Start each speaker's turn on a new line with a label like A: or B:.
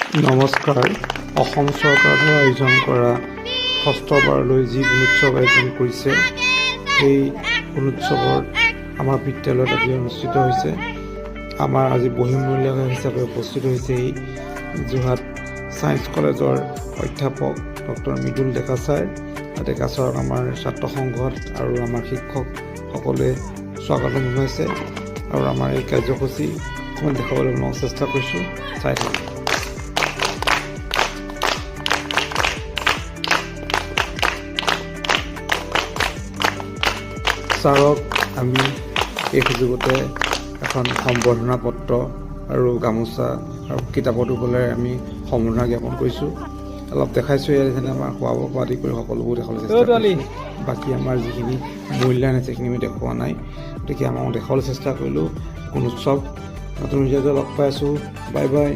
A: নমস্কাৰ। অসম চৰকাৰে আয়োজন কৰা ষষ্ঠবাৰলৈ যি গুণোৎসৱ আয়োজন কৰিছে, সেই গুণোৎসৱৰ আমাৰ বিদ্যালয়ত আজি অনুষ্ঠিত হৈছে। আমাৰ আজি বহিঃমূলীয়া হিচাপে উপস্থিত হৈছে এই যোৰহাট ছায়েন্স কলেজৰ অধ্যাপক ডক্টৰ মৃদুল ডেকা ছাৰ। ডেকা ছাৰক আমাৰ ছাত্ৰ সংঘত আৰু আমাৰ শিক্ষক সকলোৱে স্বাগতম জনাইছে আৰু আমাৰ এই কাৰ্যসূচী অকণমান দেখাবলৈ মই চেষ্টা কৰিছোঁ, চাই থাকক। ছাৰক আমি এই সুযোগতে এখন সম্বৰ্ধনা পত্ৰ আৰু গামোচা আৰু কিতাপৰ দিবলৈ আমি সম্বৰ্ধনা জ্ঞাপন কৰিছোঁ। অলপ দেখাইছোঁ ইয়াত যেনে আমাৰ খোৱা বোৱা আদি কৰি সকলোবোৰ দেখাবলৈ চেষ্টা কৰিছোঁ। বাকী আমাৰ যিখিনি মূল্যায়ন আছে সেইখিনি আমি দেখুওৱা নাই, গতিকে আমাক দেখাবলৈ চেষ্টা কৰিলোঁ। গুণোৎসৱ নতুন ভিডিঅ'তে লগ পাই আছোঁ। Bye bye.